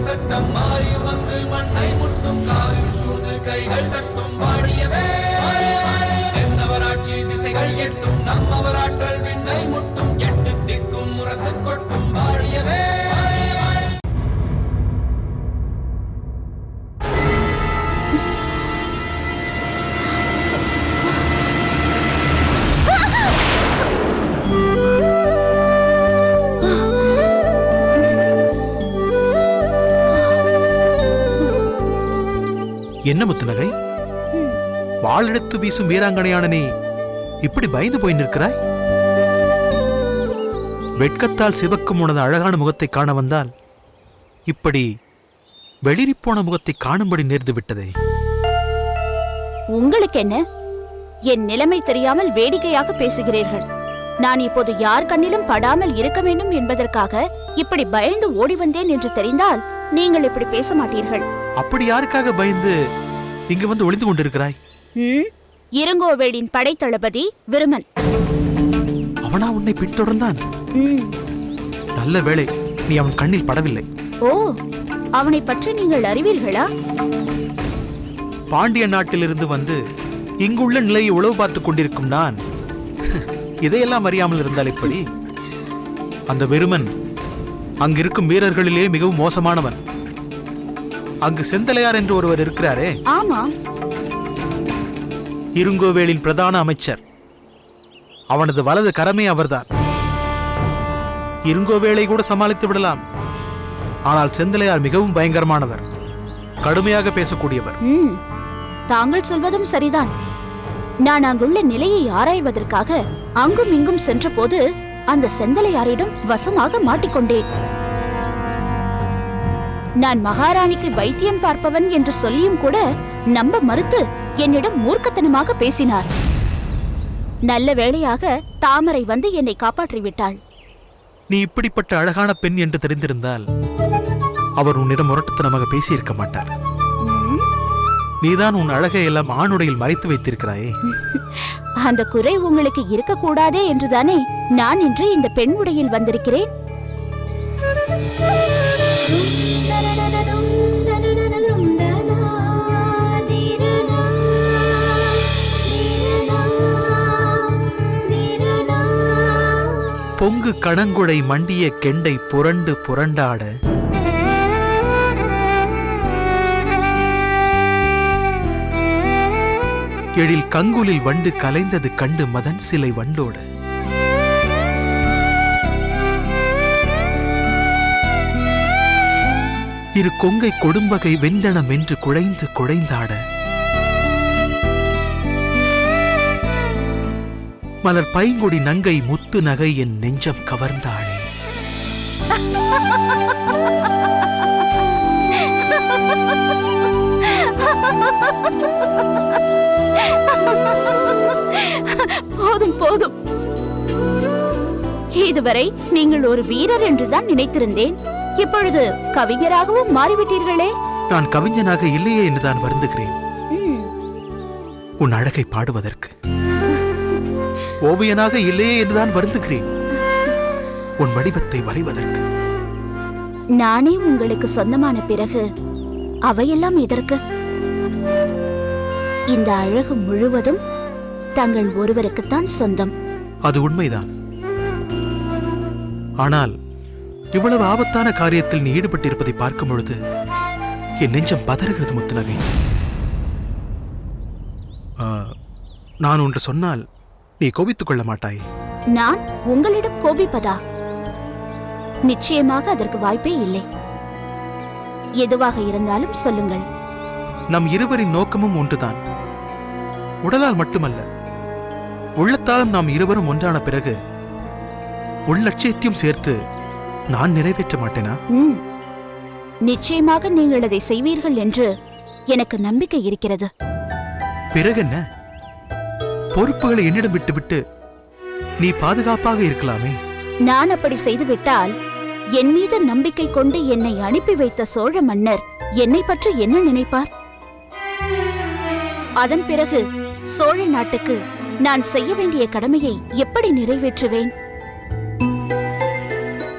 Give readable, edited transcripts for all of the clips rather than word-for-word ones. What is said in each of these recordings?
சட்டம் மாறி வந்து மண்ணை முட்டும் காலில் சூழ்ந்து கைகள் தட்டும் வாழியவே. என்னவராட்சி திசைகள் எட்டும் நம்மவராற்றல் விண்ணை முட்டும் எட்டு திக்கும் முரசு கொட்டும் வாழியவே. என்ன முத்துநகை, வாளெடுத்து வீசும் வீராங்கனையான நீ இப்படி பயந்து போய் நிற்கிறாய்? வெட்கத்தால் சிவக்கும் உனது அழகான முகத்தை காண வந்தால் இப்படி வெளிரிப்போன முகத்தை காணும்படி நேர்ந்து விட்டதே. உங்களுக்கு என்ன? என் நிலைமை தெரியாமல் வேடிக்கையாக பேசுகிறீர்கள். நான் இப்போது யார் கண்ணிலும் படாமல் இருக்க வேண்டும் என்பதற்காக இப்படி பயந்து ஓடி வந்தேன் என்று தெரிந்தால் நீங்கள் இப்படி பேச மாட்டீர்கள். அப்படி யாருக்காக பயந்து இங்கு வந்து ஒளிந்து கொண்டிருக்கிறாய்? இருங்கோவேளின் படை தளபதி விருமன். அவனா உன்னை பின்தொடர்ந்தான்? நல்ல வேளை நீ அவன் கண்ணில் படவில்லை. ஓ, அவனை பற்றி நீங்கள் அறிவீர்களா? பாண்டிய நாட்டிலிருந்து வந்து இங்குள்ள நிலையை உளவு பார்த்துக் கொண்டிருக்கும் நான் இதையெல்லாம் அறியாமல் இருந்தால் எப்படி? அந்த விருமன் அங்கிருக்கும் வீரர்களிலே மிகவும் மோசமானவன். அங்கு செந்தலையார் என்று ஒருவர் இருக்கிறாரே. ஆமா, இருங்கோவேளின் பிரதான அமைச்சர். அவனது வலது கரமே அவர்தான். இருங்கோவேளை கூட சமாளித்து விடலாம். ஆனால் செந்தலையார் மிகவும் பயங்கரமானவர், கடுமையாக பேசக்கூடியவர். தாங்கள் சொல்வதும் சரிதான். நான் அங்குள்ள நிலையை ஆராய்வதற்காக அங்கும் இங்கும் சென்ற போது அந்த செந்தலையாரிடம் வசமாக மாட்டிக்கொண்டேன். நான் மகாராணிக்கு வைத்தியம் பார்ப்பவன் என்று சொல்லியும் கூட நம்ப மறுத்து என்னிடம் மூர்க்கத்தனமாக பேசினார். நல்ல வேளையாக தாமரை வந்து என்னை காப்பாற்றிவிட்டாள். நீ இப்படிப்பட்ட அழகான பெண் என்று தெரிந்திருந்தால் அவர் உன்னிடம் முரட்டுத்தனமாக பேசியிருக்க மாட்டார். நீதான் உன் அழகை எல்லாம் ஆணுடையில் மறைத்து வைத்திருக்கிறாயே. அந்த குறை உங்களுக்கு இருக்கக்கூடாதே என்றுதானே நான் இன்று இந்த பெண் உடையில் வந்திருக்கிறேன். பொங்கு கணங்குடை மண்டிய கெண்டை புரண்டு புரண்டாட எழில் கங்குலில் வண்டு கலைந்தது கண்டு மதன் சிலை வண்டோட இரு கொங்கை கொடும்பகை வெண்டனம் என்று குழைந்து குழைந்தாட மலர் பைங்குடி நங்கை முத்து நகை என் நெஞ்சம் கவர்ந்தாளே. போதும் போதும். இதுவரை நீங்கள் ஒரு வீரர் என்றுதான் நினைத்திருந்தேன். இப்பொழுது கவிஞராகவும் மாறிவிட்டீர்களே. நான் கவிஞனாக இல்லையே என்றுதான் வருந்துகிறேன். உன் அழகை பாடுவதற்கு. ஓவியனாக இல்லையே என்றுதான் வருந்துகிறேன் உன் வடிவத்தை வரைவதற்கு. நானே உங்களுக்கு சொந்தமான பிறகு அவையெல்லாம் எதற்கு? இந்த அழகு முழுவதும் தங்கள் ஒருவருக்குத்தான் சொந்தம். அது உண்மைதான். ஆனால் இவ்வளவு ஆபத்தான காரியத்தில் நீ ஈடுபட்டிருப்பதை பார்க்கும் பொழுது என் நெஞ்சம் பதறுகிறது முத்துநகை. நான் ஒன்று சொன்னால் நீ கோபித்துக் கொள்ள மாட்டாய். நான் உங்களிடம் கோபிப்பதா? நிச்சயமாக அதற்கு வாய்ப்பே இல்லை. எதுவாக இருந்தாலும் சொல்லுங்கள். நம் இருவரின் நோக்கமும் ஒன்றுதான். உடலால் மட்டுமல்ல, உள்ளத்தாலும் நாம் இருவரும் ஒன்றான பிறகு உள்ளட்சியத்தையும் சேர்த்து நான் நிறைவேற்ற மாட்டேனா? நிச்சயமாக நீங்கள் அதை செய்வீர்கள் என்று எனக்கு நம்பிக்கை இருக்கிறது. பிறகு என்ன? பொறுப்புகளை என்னிடம் விட்டுவிட்டு நீ பாதுகாப்பாக இருக்கலாமே. நான் அப்படி செய்துவிட்டால் என் மீது நம்பிக்கை கொண்டு என்னை அனுப்பி வைத்த சோழ மன்னர் என்னை பற்றி என்ன நினைப்பார்? அதன் பிறகு சோழ நாட்டுக்கு நான் செய்ய வேண்டிய கடமையை எப்படி நிறைவேற்றுவேன்?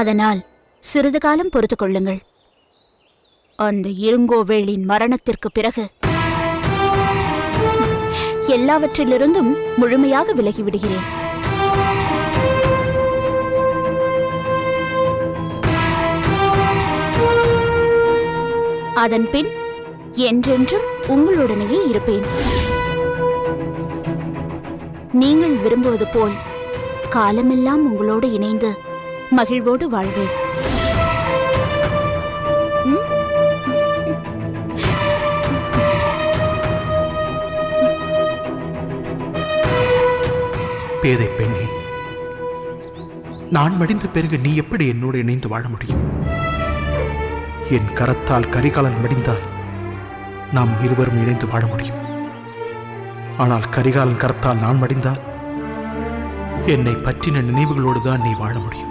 அதனால் சிறிது காலம் பொறுத்துக் கொள்ளுங்கள். அந்த இருங்கோவேளின் மரணத்திற்கு பிறகு எல்லாவற்றிலிருந்தும் முழுமையாக விலகிவிடுகிறேன். அதன்பின் என்றென்றும் உங்களுடனேயே இருப்பேன். நீங்கள் விரும்புவது போல் காலமெல்லாம் உங்களோடு இணைந்து மகிழ்வோடு வாழ்வேன். பேதை பெண்ணே, நான் மடிந்த பிறகு நீ எப்படி என்னோடு இணைந்து வாழ முடியும்? என் கரத்தால் கரிகாலன் மடிந்தால் நாம் இருவரும் இணைந்து வாழ முடியும். ஆனால் கரிகாலன் கரத்தால் நான் மடிந்தால் என்னை பற்றின நினைவுகளோடு தான் நீ வாழ முடியும்.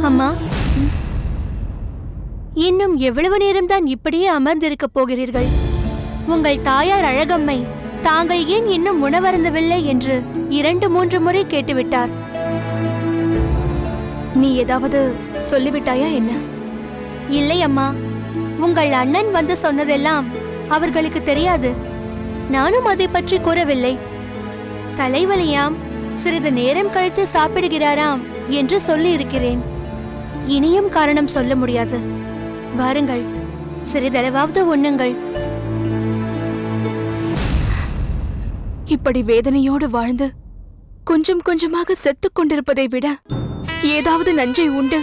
அம்மா, இன்னும் எவ்வளவு நேரம்தான் இப்படியே அமர்ந்திருக்க போகிறீர்கள்? உங்கள் தாயார் அழகம்மை தாங்கள் ஏன் இன்னும் உணவருந்தவில்லை என்று 2-3 முறை கேட்டுவிட்டார். நீ ஏதாவது சொல்லிவிட்டாயா என்ன? இல்லை அம்மா, உங்கள் அண்ணன் வந்து சொன்னதெல்லாம் அவர்களுக்கு தெரியாது. நானும் அதை பற்றி கூறவில்லை. தலைவலியாம், சிறிது நேரம் கழித்து சாப்பிடுகிறாராம் என்று சொல்லி இருக்கிறேன். இனியும் காரணம் சொல்ல முடியாது. வாருங்கள், சிறிதளவாவது உண்ணுங்கள். இப்படி வேதனையோடு வாழ்ந்து கொஞ்சம் கொஞ்சமாக செத்துக் கொண்டிருப்பதை விட ஏதாவது நஞ்சை உண்டு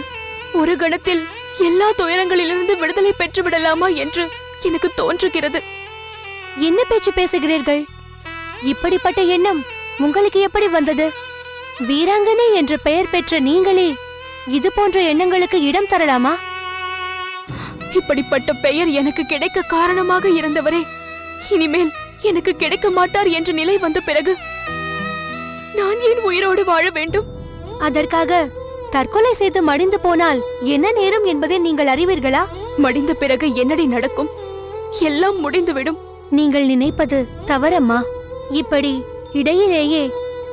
ஒரு கணத்தில் எல்லா துயரங்களிலிருந்து விடுதலை பெற்று விடலாமா என்று எனக்கு தோன்றுகிறது. என்ன பேச்சு பேசுகிறீர்கள்? இப்படிப்பட்ட எண்ணம் உங்களுக்கு எப்படி வந்தது? வீராங்கனை என்ற பெயர் பெற்ற நீங்களே இது போன்ற எண்ணங்களுக்கு இடம் தரலாமா? இப்படிப்பட்ட பெயர் எனக்கு கிடைக்க காரணமாக இருந்தவரே இனிமேல் எனக்கு கிடைக்க மாட்டார் என்ற நிலை வந்த பிறகு நான் ஏன் உயிரோடு வாழ வேண்டும்? அதற்காக தற்கொலை செய்து மடிந்து போனால் என்ன நேரும் என்பதை நீங்கள் அறிவீர்களா? மடிந்த பிறகு என்னடி நடக்கும்? எல்லாம் முடிந்துவிடும். நீங்கள் நினைப்பது தவறம்மா. இப்படி இடையிலேயே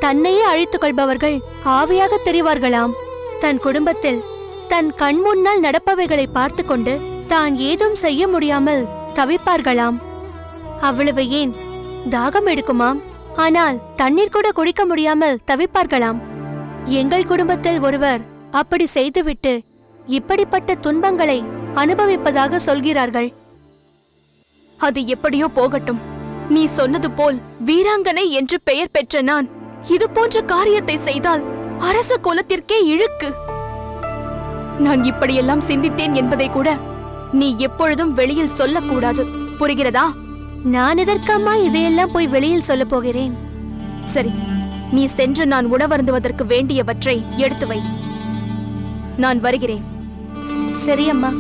தன்னையே அழித்துக் கொள்பவர்கள் ஆவியாக தெரிவார்களாம். தன் குடும்பத்தில் தன் கண் முன்னால் நடப்பவைகளை பார்த்து கொண்டு தான் ஏதும் செய்ய முடியாமல் தவிப்பார்களாம். அவ்வளவு ஏன், தாகம் எடுக்குமாம், ஆனால் தண்ணீர் கூட குடிக்க முடியாமல் தவிப்பார்களாம். எங்கள் குடும்பத்தில் ஒருவர் அப்படி செய்துவிட்டு இப்படிப்பட்ட துன்பங்களை அனுபவிப்பதாக சொல்கிறார்கள். அது எப்படியோ போகட்டும். நீ சொன்னது போல் வீராங்கனை என்று பெயர் பெற்ற நான் இது போன்ற காரியத்தை செய்தால் அரச குலத்திற்கே இழுக்கு. நான் இப்படியெல்லாம் சிந்தித்தேன் என்பதை கூட நீ எப்பொழுதும் வெளியில் சொல்லக்கூடாது, புரிகிறதா? நான் எதற்கம்மா இதையெல்லாம் போய் வெளியில் சொல்ல போகிறேன்? சரி, நீ சென்று நான் உணவருந்துவதற்கு வேண்டியவற்றை எடுத்து வை. நான் வருகிறேன். சரி அம்மா.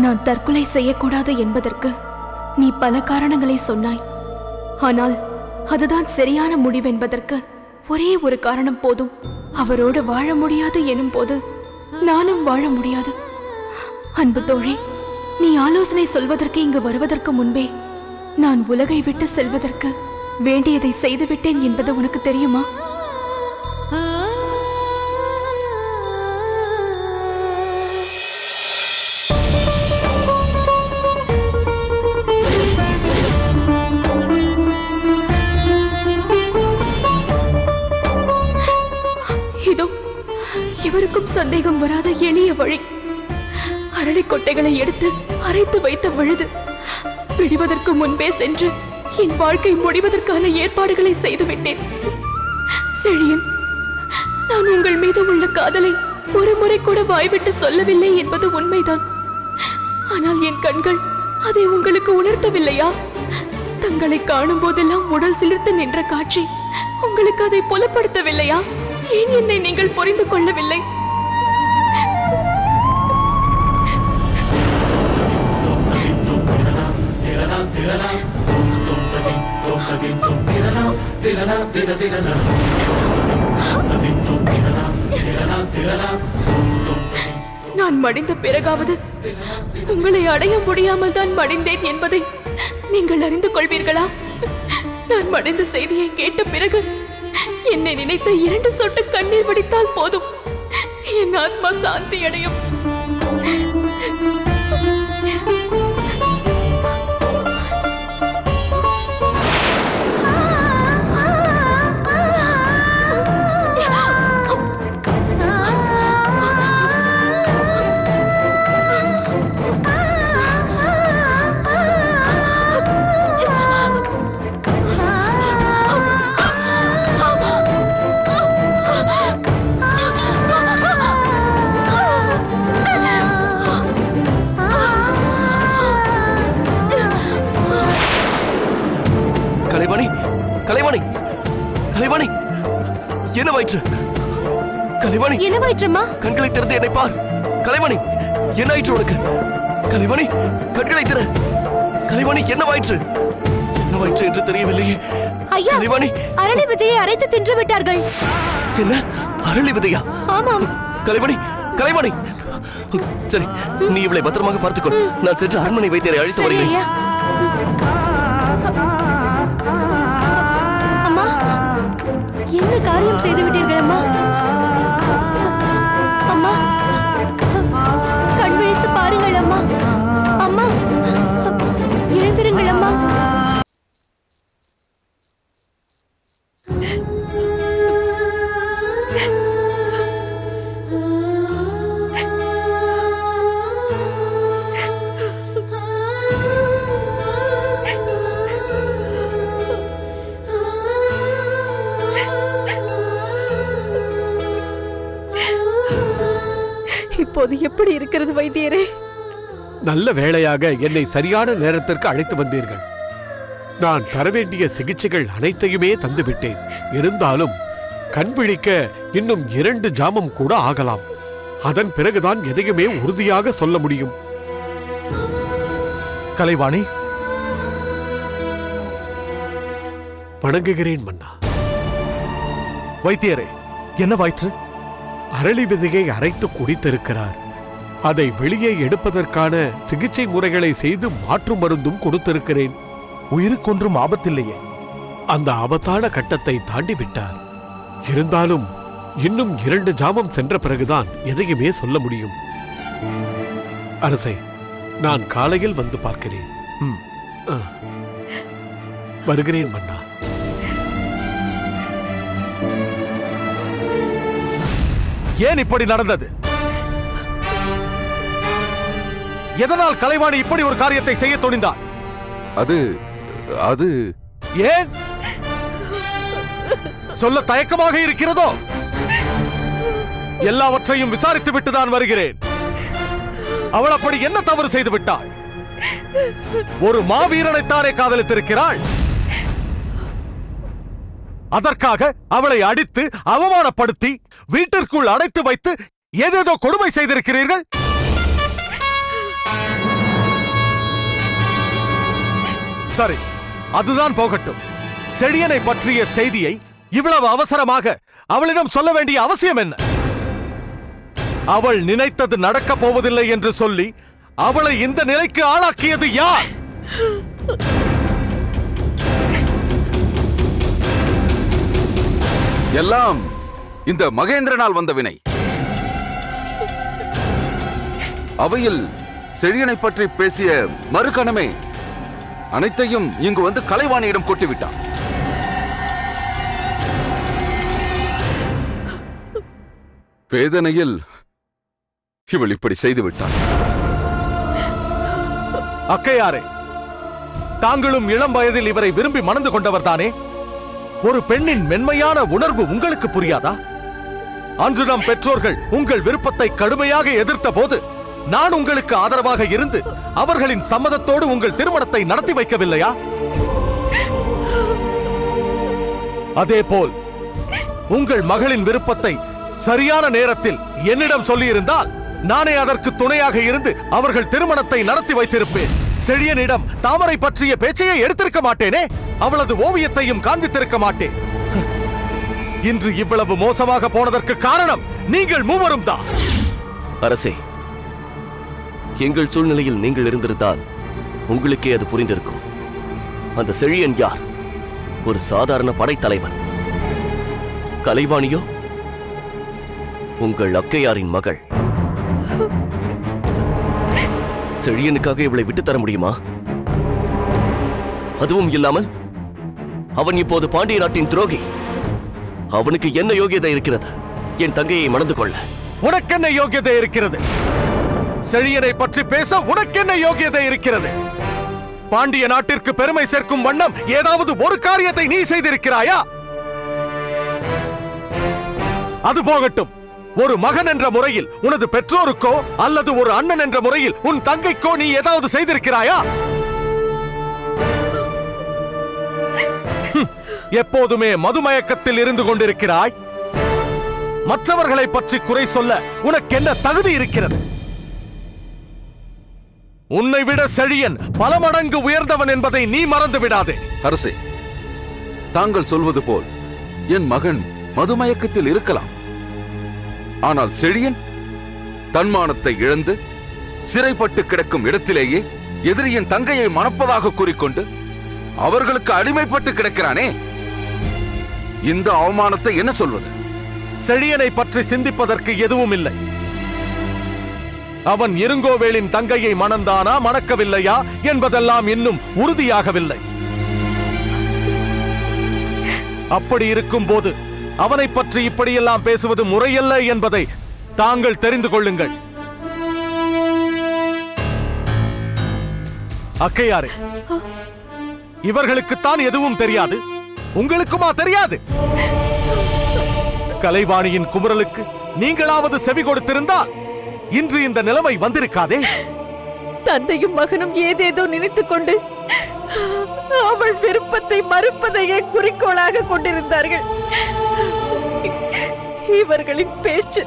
நான் தற்கொலை செய்யக்கூடாது என்பதற்கு நீ பல காரணங்களை சொன்னாய். ஆனால் அதுதான் சரியான முடிவென்பதற்கு ஒரே ஒரு காரணம் போதும். அவரோடு வாழ முடியாது எனும் போது நானும் வாழ முடியாது. அன்பு தோழி, நீ ஆலோசனை சொல்வதற்கு இங்கு வருவதற்கு முன்பே நான் உலகை விட்டு செல்வதற்கு வேண்டியதை செய்துவிட்டேன் என்பது உனக்கு தெரியுமா? இவருக்கும் சந்தேகம் வராத எளிய வழி. அரளிக்கொட்டைகளை எடுத்து அரைத்து வைத்த விழுது விடுவதற்கு முன்பே சென்று என் வாழ்க்கை முடிவதற்கான ஏற்பாடுகளை செய்துவிட்டேன். செழியன், நான் உங்கள் மீது உள்ள காதலை ஒரு முறை கூட வாய்விட்டு சொல்லவில்லை என்பது உண்மைதான். ஆனால் என் கண்கள் அதை உங்களுக்கு உணர்த்தவில்லையா? தங்களை காணும் போதெல்லாம் உடல் சிலிர்த்து நின்ற காட்சி உங்களுக்கு அதை புலப்படுத்தவில்லையா? ஏன் என்னை நீங்கள் புரிந்து கொள்ளவில்லை? நான் மடிந்த பிறகாவது உங்களை அடைய முடியாமல் தான் மடிந்தேன் என்பதை நீங்கள் அறிந்து கொள்வீர்களா? நான் மடிந்த செய்தியை கேட்ட பிறகு என்னை நினைத்த 2 சொட்டு கண்ணீர் வடித்தால் போதும், என் ஆத்மா சாந்தி அடையும். கலைவாணி, கலைவாணி, கலைவாணி, என்ன வயிற்று? கலைவாணி, என்ன வயிற்றுமா? கண்களை திறந்து என்னை பார். கலைவாணி, என்ன ஆயிற்று உனக்கு? கலைவாணி, கண்களை திற. கலைவாணி, என்ன வயிற்று? என்ன வயிற்று என்று தெரியவில்லையே. ஐயா, கலைவாணி, அரளி விதையை அரைத்து தின்று விட்டார்கள். என்ன அரளி விதையா? ஆமாம். கலைவாணி, கலைவாணி, சரி, நீ இவளை பத்திரமாக பார்த்துக்கொள். நான் சென்று அரண்மனை வைத்தியரை அழைத்து சரி வருகிறேன். ஐயா. அம்மா, என்ன காரியம் செய்து விட்டீர்கள் அம்மா? அம்மா, கண் விழித்து பாருங்கள் அம்மா. அம்மா, எழுந்திருங்கள் அம்மா. இப்போது எப்படி இருக்கிறது வைத்தியரே? நல்ல வேளையாக என்னை சரியான நேரத்திற்கு அழைத்து வந்தீர்கள். நான் தர வேண்டிய சிகிச்சைகள் அனைத்தையுமே தந்துவிட்டேன். இருந்தாலும் கண் விழிக்க இன்னும் 2 ஜாமம் கூட ஆகலாம். அதன் பிறகுதான் எதையுமே உறுதியாக சொல்ல முடியும். கலைவாணி, வணங்குகிறேன் மன்னா. வைத்தியரே, என்ன வயிற்று? அரளி விதையை அரைத்து குடித்திருக்கிறார். அதை வெளியே எடுப்பதற்கான சிகிச்சை முறைகளை செய்து மாற்று மருந்தும் கொடுத்திருக்கிறேன். உயிருக்கொன்றும் ஆபத்தில்லையே. அந்த ஆபத்தான கட்டத்தை தாண்டி விட்டார். இருந்தாலும் இன்னும் 2 ஜாமம் சென்ற பிறகுதான் எதையுமே சொல்ல முடியும். அரசே, நான் காலையில் வந்து பார்க்கிறேன். வருகிறேன் மன்னா. ஏன் இப்படி நடந்தது? எதனால் கலைவாணி இப்படி ஒரு காரியத்தை செய்ய துணிந்தார்? அது ஏன் சொல்ல தயக்கமாக இருக்கிறதோ? எல்லாவற்றையும் விசாரித்து விட்டுதான் வருகிறேன். அவள் அப்படி என்ன தவறு செய்து விட்டாள்? ஒரு மாவீரனைத்தானே காதலித்திருக்கிறாள். அதற்காக அவளை அடித்து அவமானப்படுத்தி வீட்டிற்குள் அடைத்து வைத்து ஏதேதோ கொடுமை செய்திருக்கிறீர்கள். சரி, அதுதான் போகட்டும். செழியனை பற்றிய செய்தியை இவ்வளவு அவசரமாக அவளிடம் சொல்ல வேண்டிய அவசியம் என்ன? அவள் நினைத்தது நடக்கப் போவதில்லை என்று சொல்லி அவளை இந்த நிலைக்கு ஆளாக்கியது யார்? எல்லாம் இந்த மகேந்திரனால் வந்த வினை. அவையில் செழியனை பற்றி பேசிய மறுகணமே அனைத்தையும் இங்கு வந்து கலைவாணியிடம் கொட்டிவிட்டான். வேதனையில் இவள் இப்படி செய்து விட்டாள். அக்கையாரே, தாங்களும் இளம் வயதில் இவரை விரும்பி மணந்து கொண்டவர்தானே? ஒரு பெண்ணின் மென்மையான உணர்வு உங்களுக்கு புரியாதா? அன்று நம் பெற்றோர்கள் உங்கள் விருப்பத்தை கடுமையாக எதிர்த்த போது நான் உங்களுக்கு ஆதரவாக இருந்து அவர்களின் சம்மதத்தோடு உங்கள் திருமணத்தை நடத்தி வைக்கவில்லையா? அதேபோல் உங்கள் மகளின் விருப்பத்தை சரியான நேரத்தில் என்னிடம் சொல்லியிருந்தால் நானே அதற்கு துணையாக இருந்து அவர்கள் திருமணத்தை நடத்தி வைத்திருப்பேன். செழியனிடம் தாமரை பற்றிய பேச்சையே எடுத்திருக்க மாட்டேனே, அவளது ஓவியத்தையும் காண்பித்திருக்க மாட்டேன். இன்று இவ்வளவு மோசமாக போனதற்கு காரணம் நீங்கள் மூவரும் தான். அரசே, எங்கள் சூழ்நிலையில் நீங்கள் இருந்திருந்தால் உங்களுக்கே அது புரிந்திருக்கும். அந்த செழியன் யார்? ஒரு சாதாரண படைத்தலைவன். கலைவாணியோ உங்கள் அக்கையாரின் மகள். செழியனுக்காக இவளை விட்டு தர முடியுமா? அதுவும் இல்லாமல் அவன் இப்போது பாண்டிய நாட்டின் துரோகி. அவனுக்கு என்ன யோகியதை இருக்கிறது என் தங்கையை மணந்து கொள்ள? உனக்கென்ன யோகியதை இருக்கிறது? செழியனை பற்றி பேச உனக்கென்ன யோகியதை இருக்கிறது? பாண்டிய நாட்டிற்கு பெருமை சேர்க்கும் வண்ணம் ஏதாவது ஒரு காரியத்தை நீ செய்திருக்கிறாயா? அது போகட்டும், ஒரு மகன் என்ற முறையில் உனது பெற்றோருக்கோ அல்லது ஒரு அண்ணன் என்ற முறையில் உன் தங்கைக்கோ நீ ஏதாவது செய்திருக்கிறாயா? எப்போதுமே மதுமயக்கத்தில் இருந்து கொண்டிருக்கிறாய். மற்றவர்களை பற்றி குறை சொல்ல உனக்கு என்ன தகுதி இருக்கிறது? உன்னை விட செழியன் பல மடங்கு உயர்ந்தவன் என்பதை நீ மறந்து விடாதே. அரசே, தாங்கள் சொல்வது போல் என் மகன் மதுமயக்கத்தில் இருக்கலாம். ஆனால் செழியன் தன்மானத்தை இழந்து சிறைப்பட்டு கிடக்கும் இடத்திலேயே எதிரியின் தங்கையை மணப்பதாக கூறிக்கொண்டு அவர்களுக்கு அடிமைப்பட்டு கிடக்கிறானே, இந்த அவமானத்தை என்ன சொல்வது? செழியனை பற்றி சிந்திப்பதற்கு எதுவும் இல்லை. அவன் இருங்கோவேளின் தங்கையை மணந்தானா மணக்கவில்லையா என்பதெல்லாம் இன்னும் உறுதியாகவில்லை. அப்படி இருக்கும் போது அவனை பற்றி இப்படியெல்லாம் பேசுவது முறையல்ல என்பதை தாங்கள் தெரிந்து கொள்ளுங்கள். அக்கையாரே, இவர்களுக்குத்தான் எதுவும் தெரியாது, உங்களுக்குமா தெரியாது? கலைவாணியின் குமுறலுக்கு நீங்களாவது செவி கொடுத்திருந்தால் இன்று இந்த நிலைமை வந்திருக்காதே. தந்தையும் மகனும் ஏதேதோ நினைத்துக் கொண்டு அவள் விருப்பத்தை மறுப்பதையே குறிக்கோளாக கொண்டிருந்தார்கள். இவர்களின் பேச்சு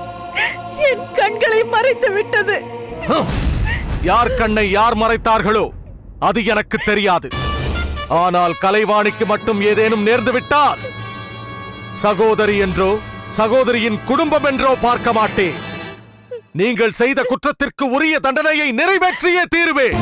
என் கண்களை மறைத்து விட்டது. யார் கண்ணை யார் மறைத்தார்களோ அது எனக்கு தெரியாது. ஆனால் கலைவாணிக்கு மட்டும் ஏதேனும் நேர்ந்து விட்டால் சகோதரி என்றோ சகோதரியின் குடும்பம் என்றோ பார்க்க மாட்டேன். நீங்கள் செய்த குற்றத்திற்கு உரிய தண்டனையை நிறைவேற்றியே தீருவேன்.